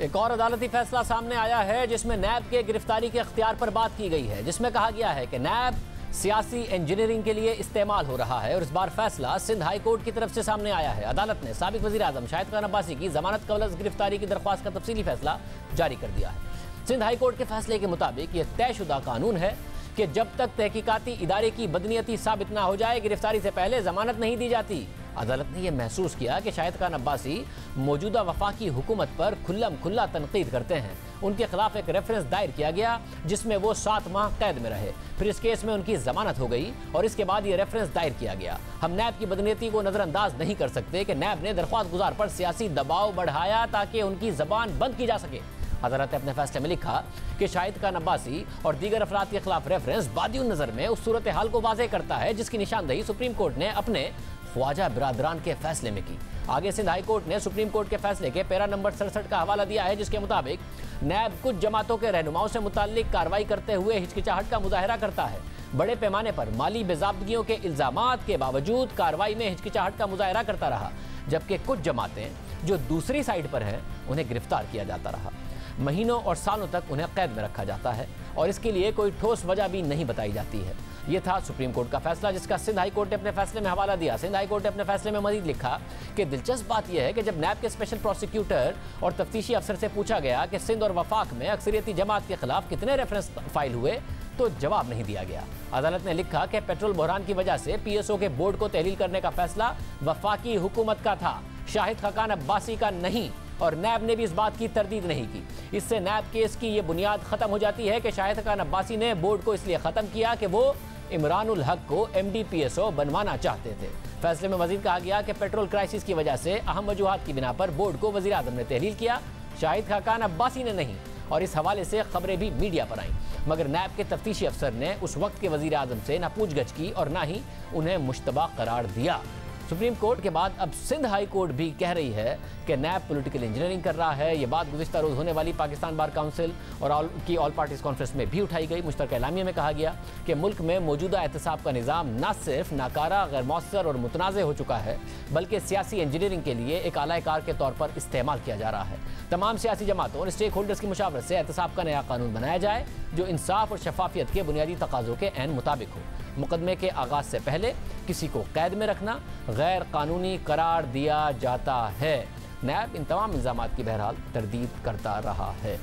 एक और अदालती फैसला सामने आया है जिसमें नैब के गिरफ्तारी के इख्तियार पर बात की गई है, जिसमें कहा गया है कि नैब सियासी इंजीनियरिंग के लिए इस्तेमाल हो रहा है और इस बार फैसला सिंध हाई कोर्ट की तरफ से सामने आया है। अदालत ने साबिक वजीर आजम शाहिद खान अब्बासी की जमानत कबल गिरफ्तारी की दरख्वास्त का तफसीली फैसला जारी कर दिया है। सिंध हाई कोर्ट के फैसले के मुताबिक यह तयशुदा कानून है कि जब तक तहकीकाती इदारे की बदनीयती साबित ना हो जाए, गिरफ्तारी से पहले जमानत नहीं दी जाती। अदालत ने यह महसूस किया कि शाहिद खान अब्बासी मौजूदा वफाकी हुकूमत पर खुल्लम खुल्ला तनकीद करते हैं। उनके खिलाफ एक रेफरेंस दायर किया गया जिसमें वो 7 माह कैद में रहे। फिर इस केस में उनकी जमानत हो गई और इसके बाद ये रेफरेंस दायर किया गया। हम नैब की बदनीयती को नजरअंदाज नहीं कर सकते कि नैब ने दरख्वास्त गुजार पर सियासी दबाव बढ़ाया ताकि उनकी जबान बंद की जा सके। अदालत ने अपने फैसले में लिखा कि शाहिद खान अब्बासी और दीगर अफराद के खिलाफ रेफरेंस बादियुन नजर में उस सूरत हाल को वाज़ेह करता है जिसकी निशानदही सुप्रीम कोर्ट ने अपने ख्वाजा बिरादरान के फैसले में की। आगे सिंध हाई कोर्ट ने सुप्रीम कोर्ट के फैसले के पैरा नंबर 67 का हवाला दिया है, जिसके मुताबिक नैब कुछ जमातों के रहनुमाओं से मुताल्लिक कार्रवाई करते हुए हिचकिचाहट का मुजाहरा करता है। बड़े पैमाने पर माली बेज़ाब्तगियों के इल्जामात के बावजूद कार्रवाई में हिचकिचाहट का मुजाहरा करता रहा, जबकि कुछ जमातें जो दूसरी साइड पर हैं उन्हें गिरफ्तार किया जाता रहा। महीनों और सालों तक उन्हें कैद में रखा जाता है और इसके लिए कोई ठोस वजह भी नहीं बताई जाती है। यह था सुप्रीम कोर्ट का फैसला जिसका सिंध हाई कोर्ट ने अपने फैसले में हवाला दिया। सिंध हाई कोर्ट ने अपने फैसले में मजीद लिखा कि दिलचस्प बात यह है कि जब नैब के स्पेशल प्रोसिक्यूटर और तफ्तीशी अफसर से पूछा गया कि सिंध और वफाक में अक्सरियती जमात के खिलाफ कितने रेफरेंस फाइल हुए तो जवाब नहीं दिया गया। अदालत ने लिखा कि पेट्रोल बहरान की वजह से PSO के बोर्ड को तहलील करने का फैसला वफाकी हुकूमत का था, शाहिद खान अब्बासी का नहीं, और नैब ने भी इस बात की तरदीद नहीं की। इससे नैब केस की ये बुनियाद खत्म हो जाती है कि शाहिद खान अब्बासी ने बोर्ड को इसलिए खत्म किया कि वो इमरानुल हक को MD PSO बनवाना चाहते थे। फैसले में मजीद कहा गया कि पेट्रोल क्राइसिस की वजह से अहम वजूहात की बिना पर बोर्ड को वजीर आजम ने तहलील किया, शाहिद खान अब्बासी ने नहीं, और इस हवाले से खबरें भी मीडिया पर आईं। मगर नैब के तफ्तीशी अफसर ने उस वक्त के वजीर आजम से ना पूछगछ की और ना ही उन्हें मुश्तबा करार दिया। सुप्रीम कोर्ट के बाद अब सिंध हाई कोर्ट भी कह रही है कि नैब पॉलिटिकल इंजीनियरिंग कर रहा है। ये बात गुज़िश्ता रोज़ होने वाली पाकिस्तान बार काउंसिल और ऑल पार्टीज कॉन्फ्रेंस में भी उठाई गई। मुश्तरका एलामिया में कहा गया कि मुल्क में मौजूदा एहतसाब का निज़ाम न सिर्फ नाकारा, गैर मौसर और मुतनाज़ हो चुका है, बल्कि सियासी इंजीनियरिंग के लिए एक आला कार के तौर पर इस्तेमाल किया जा रहा है। तमाम सियासी जमातों और स्टेक होल्डर्स की मुशावरत से एहतसाब का नया कानून बनाया जाए जो इंसाफ और शफाफियत के बुनियादी तकाज़ों के ऐन मुताबिक हो। मुकदमे के आगाज़ से पहले किसी को कैद में रखना गैर कानूनी करार दिया जाता है। नैब इन तमाम इल्ज़ामात की बहरहाल तरदीद करता रहा है।